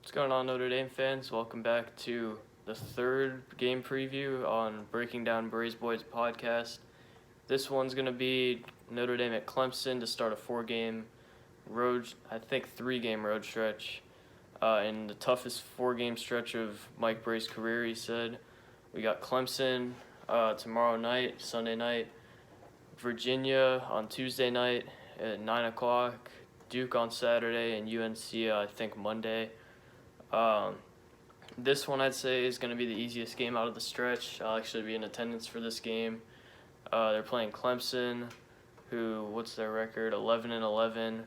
What's going on, Notre Dame fans? Welcome back to the third game preview on Breaking Down Braves Boys podcast. This one's going to be Notre Dame at Clemson to start a three-game road stretch. In the toughest four-game stretch of Mike Bray's career, he said. We got Clemson tomorrow night, Sunday night, Virginia on Tuesday night at 9 o'clock, Duke on Saturday, and UNC, I think, Monday. This one I'd say is going to be the easiest game out of the stretch. I'll actually be in attendance for this game. They're playing Clemson, who, what's their record? 11-11.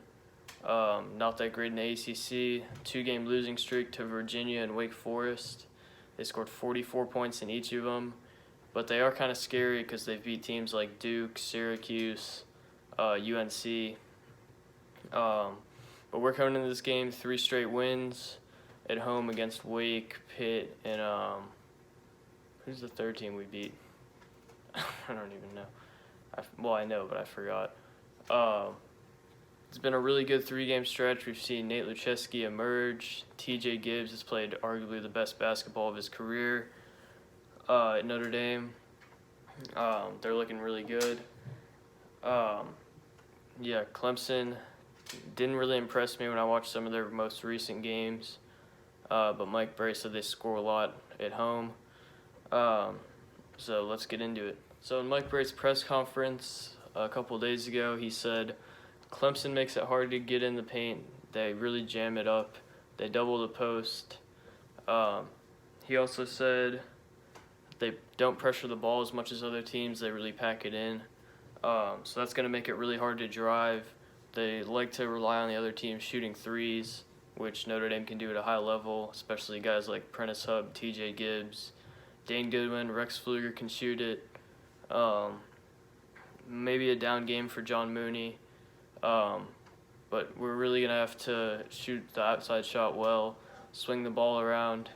Not that great in the ACC. 2-game losing streak to Virginia and Wake Forest. They scored 44 points in each of them. But they are kind of scary because they've beat teams like Duke, Syracuse, UNC. But we're coming into this game 3 straight wins at home against Wake, Pitt, and who's the third team we beat? I don't even know. I know, but I forgot. It's been a really good 3-game stretch. We've seen Nate Lucheski emerge. TJ Gibbs has played arguably the best basketball of his career at Notre Dame. They're looking really good. Clemson didn't really impress me when I watched some of their most recent games. But Mike Bray said they score a lot at home. So let's get into it. So in Mike Bray's press conference a couple of days ago, he said, Clemson makes it hard to get in the paint. They really jam it up. They double the post. He also said they don't pressure the ball as much as other teams. They really pack it in. So that's going to make it really hard to drive. They like to rely on the other team shooting threes, which Notre Dame can do at a high level, especially guys like Prentice Hub, TJ Gibbs, Dane Goodwin, Rex Pfluger can shoot it. Maybe a down game for John Mooney. But we're really going to have to shoot the outside shot well, swing the ball around,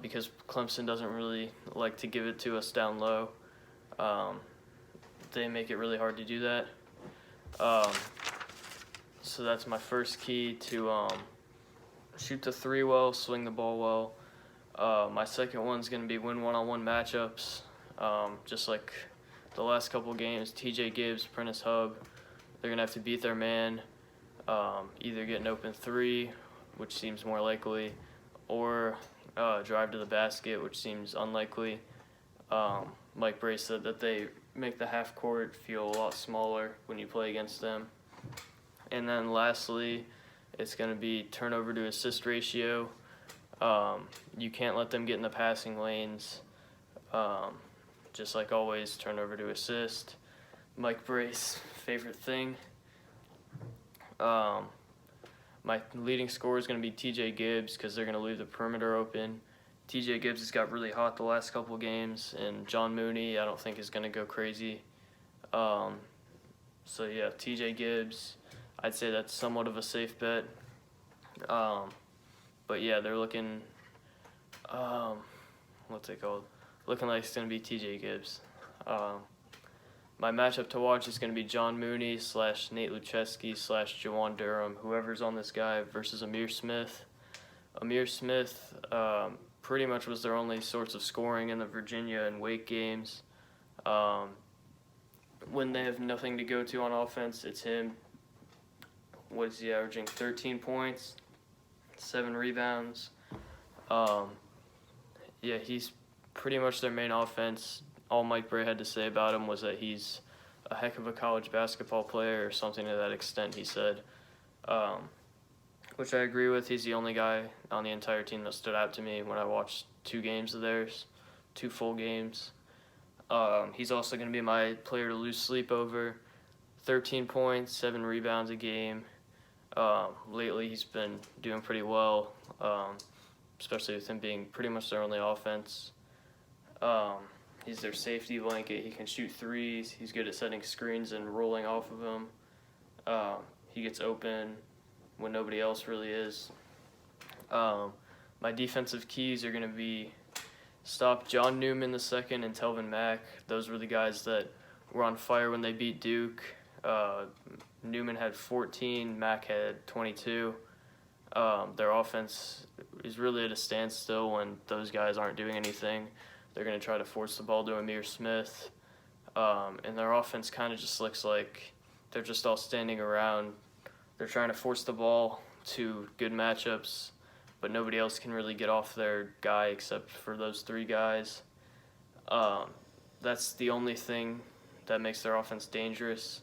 because Clemson doesn't really like to give it to us down low. They make it really hard to do that. So that's my first key to shoot the three well, swing the ball well. My second one's going to be win one-on-one matchups. Just like the last couple games, TJ Gibbs, Prentice Hub, they're going to have to beat their man, either get an open three, which seems more likely, or drive to the basket, which seems unlikely. Mike Bray said that they make the half court feel a lot smaller when you play against them. And then lastly, it's going to be turnover to assist ratio. You can't let them get in the passing lanes. Just like always, turnover to assist. Mike Bray's favorite thing. My leading scorer is going to be TJ Gibbs because they're going to leave the perimeter open. TJ Gibbs has got really hot the last couple games, and John Mooney I don't think is going to go crazy. TJ Gibbs, I'd say that's somewhat of a safe bet. They're looking, looking like it's going to be TJ Gibbs. My matchup to watch is going to be John Mooney / Nate Lucheski / Jawan Durham, whoever's on this guy, versus Amir Smith. Amir Smith pretty much was their only source of scoring in the Virginia and Wake games. When they have nothing to go to on offense, it's him. What is he averaging? 13 points, 7 rebounds. He's pretty much their main offense. All Mike Bray had to say about him was that he's a heck of a college basketball player or something to that extent, he said, which I agree with. He's the only guy on the entire team that stood out to me when I watched 2 games of theirs, 2 full games. He's also going to be my player to lose sleep over. 13 points, 7 rebounds a game. Lately he's been doing pretty well, especially with him being pretty much their only offense. He's their safety blanket. He can shoot threes. He's good at setting screens and rolling off of them. He gets open when nobody else really is. My defensive keys are going to be stop John Newman II and Telvin Mack. Those were the guys that were on fire when they beat Duke. Newman had 14, Mack had 22. Their offense is really at a standstill when those guys aren't doing anything. They're going to try to force the ball to Amir Smith, and their offense kind of just looks like they're just all standing around. They're trying to force the ball to good matchups, but nobody else can really get off their guy except for those three guys. That's the only thing that makes their offense dangerous.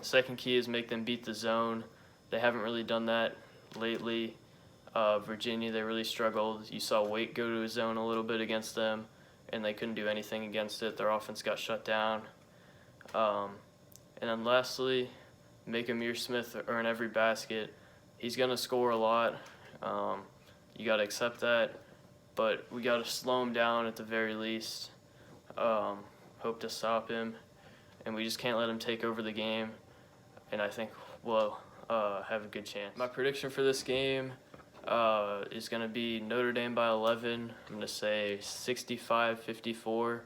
Second key is make them beat the zone. They haven't really done that lately. Virginia, they really struggled. You saw Wake go to a zone a little bit against them, and they couldn't do anything against it. Their offense got shut down. And then lastly, make Amir Smith earn every basket. He's going to score a lot. You got to accept that, but we got to slow him down at the very least. Hope to stop him, and we just can't let him take over the game, and I think we'll have a good chance. My prediction for this game is going to be Notre Dame by 11. I'm going to say 65-54.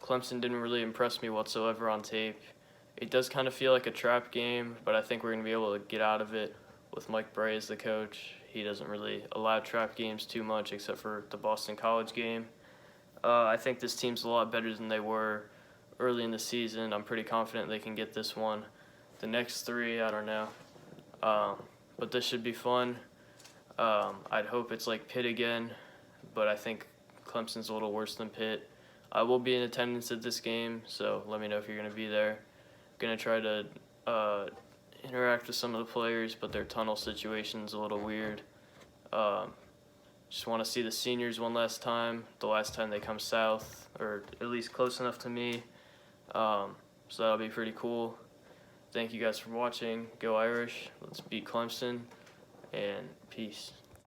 Clemson didn't really impress me whatsoever on tape. It does kind of feel like a trap game, but I think we're going to be able to get out of it with Mike Bray as the coach. He doesn't really allow trap games too much except for the Boston College game. I think this team's a lot better than they were early in the season. I'm pretty confident they can get this one. The next three, I don't know. But this should be fun. I'd hope it's like Pitt again, but I think Clemson's a little worse than Pitt. I will be in attendance at this game, so let me know if you're going to be there. I'm going to try to interact with some of the players, but their tunnel situation's a little weird. Just want to see the seniors one last time, the last time they come south, or at least close enough to me. So that'll be pretty cool. Thank you guys for watching. Go Irish. Let's beat Clemson, and peace.